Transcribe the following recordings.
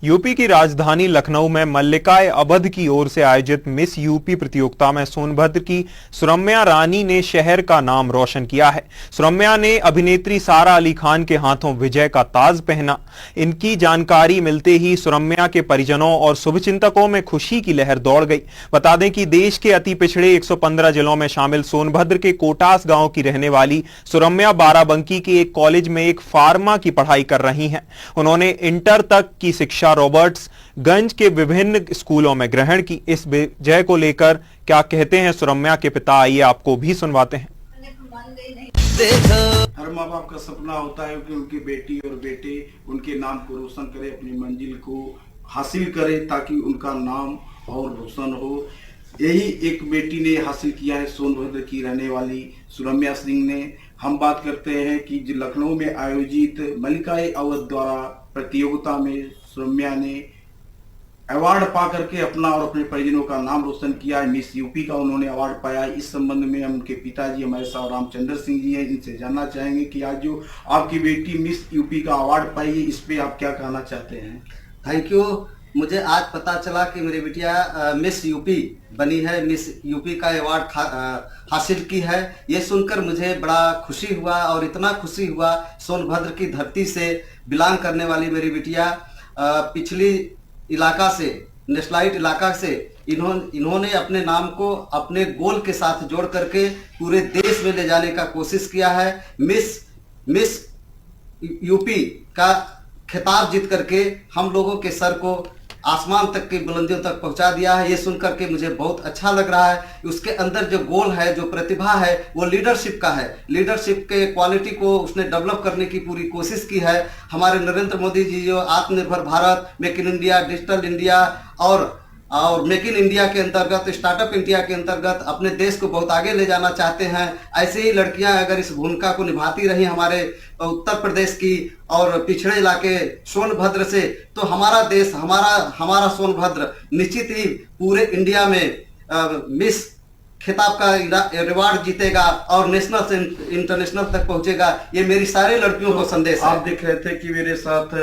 UP की राजधानी लखनऊ में मल्लिका-ए अवध की ओर से आयोजित मिस यूपी प्रतियोगिता में सोनभद्र की सुरम्या रानी ने शहर का नाम रोशन किया है। सुरम्या ने अभिनेत्री सारा अली खान के हाथों विजय का ताज पहना। इनकी जानकारी मिलते ही सुरम्या के परिजनों और शुभचिंतकों में खुशी की लहर दौड़ गई। बता दें कि देश के अति पिछड़े 115 जिलों में शामिल सोनभद्र के कोटास गांव की रहने वाली सुरम्या बाराबंकी के एक कॉलेज में एक फार्मा की पढ़ाई कर रही हैं। उन्होंने इंटर तक की शिक्षा रॉबर्ट्स गंज के विभिन्न स्कूलों में ग्रहण की। इस विजय को लेकर क्या कहते हैं सुरम्या के पिता, आइए आपको भी सुनवाते हैं। हर माँ बाप का सपना होता है कि उनकी बेटी और बेटे उनके नाम को रोशन करे, अपनी मंजिल को हासिल करे ताकि उनका नाम और रोशन हो। यही एक बेटी ने हासिल किया है सोनभद्र की रहने वाली सुरम्या सिंह ने। हम बात करते हैं कि लखनऊ में आयोजित मल्लिका-ए अवध द्वारा प्रतियोगिता में सुरम्या ने अवार्ड पा करके अपना और अपने परिजनों का नाम रोशन किया है। मिस यूपी का उन्होंने अवार्ड पाया। इस संबंध में हम उनके पिताजी हमारे साथ रामचंद्र सिंह जी हैं, इनसे जानना चाहेंगे कि आज जो आपकी बेटी मिस यूपी का अवार्ड पाई है, इस पे आप क्या कहना चाहते हैं? Thank you. मुझे आज पता चला कि मेरी बिटिया मिस यूपी बनी है, मिस यूपी का अवार्ड हासिल की है। ये सुनकर मुझे बड़ा खुशी हुआ और इतना खुशी हुआ, सोनभद्र की धरती से बिलोंग करने वाली मेरी बिटिया पिछली इलाका से, नेशनलाइट इलाका से इन्होंने अपने नाम को अपने गोल के साथ जोड़ करके पूरे देश में ले जाने का कोशिश किया है। मिस यूपी का खिताब जीत करके हम लोगों के सर को आसमान तक की बुलंदियों तक पहुंचा दिया है। ये सुनकर के मुझे बहुत अच्छा लग रहा है। उसके अंदर जो गोल है, जो प्रतिभा है, वो लीडरशिप का है। लीडरशिप के क्वालिटी को उसने डेवलप करने की पूरी कोशिश की है। हमारे नरेंद्र मोदी जी जो आत्मनिर्भर Bharat, make in India, digital India और मेक इन इंडिया के अंतर्गत, स्टार्टअप इंडिया के अंतर्गत अपने देश को बहुत आगे ले जाना चाहते हैं। ऐसे ही लड़कियां अगर इस भूमिका को निभाती रही हमारे उत्तर प्रदेश की और पिछड़े इलाके सोनभद्र से, तो हमारा देश, हमारा सोनभद्र निश्चित ही पूरे इंडिया में मिस खिताब का रिवार्ड जीतेगा और नेशनल से इंटरनेशनल तक पहुंचेगा। ये मेरी सारे लड़कियों को संदेश है। आप देख रहे थे कि मेरे साथ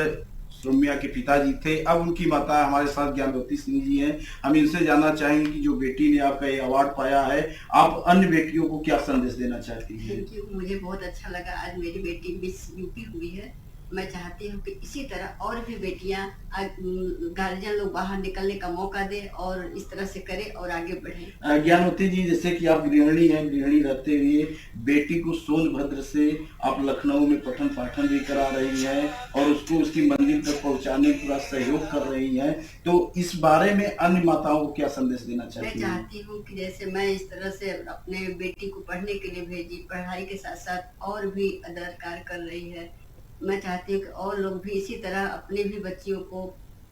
सुरम्या के पिताजी थे, अब उनकी माता हमारे साथ ज्ञानवती सिंह जी हैं। हम इनसे जानना चाहेंगे कि जो बेटी ने आपका ये अवार्ड पाया है, आप अन्य बेटियों को क्या संदेश देना चाहती हैं? Thank you. मुझे बहुत अच्छा लगा आज मेरी बेटी मिस यूपी हुई है। मैं चाहती हूँ कि इसी तरह और भी बेटियाँ, गार्जियन लोग बाहर निकलने का मौका दे और इस तरह से करे और आगे बढ़े। ज्ञानवती जी, जैसे कि आप गृहिणी हैं, गृहिणी रहते हुए बेटी को सोनभद्र से आप लखनऊ में पठन पाठन भी करा रही हैं और उसको उसकी मंजिल तक पहुंचाने का पूरा सहयोग कर रही हैं, तो इस बारे में अन्य माताओं को क्या संदेश देना चाहती हैं? मैं चाहती हूँ कि जैसे मैं इस तरह से अपने बेटी को पढ़ने के लिए भेजी, पढ़ाई के साथ साथ और भी अदर कार्य कर रही है। मैं चाहती हूँ कि और लोग भी इसी तरह अपने भी बच्चियों को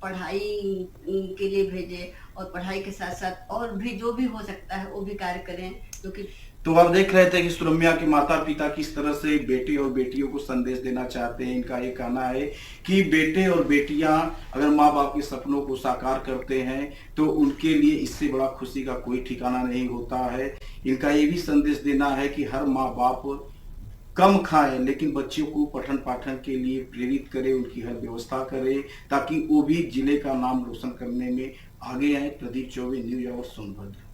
पढ़ाई के लिए भेजें और पढ़ाई के साथ साथ और भी जो भी हो सकता है वो भी कार्य करें, क्योंकि तो आप देख रहे थे कि सुरम्या के माता पिता किस तरह से बेटे और बेटियों को संदेश देना चाहते हैं। इनका ये कहना है कि बेटे और बेटियां अगर माँ बाप के सपनों को साकार करते हैं तो उनके लिए इससे बड़ा खुशी का कोई ठिकाना नहीं होता है। इनका ये भी संदेश देना है कि हर माँ बाप कम खाएं लेकिन बच्चों को पठन पाठन के लिए प्रेरित करे, उनकी हर व्यवस्था करे ताकि वो भी जिले का नाम रोशन करने में आगे आए। Pradeep Choubey, news hour Sonbhadra.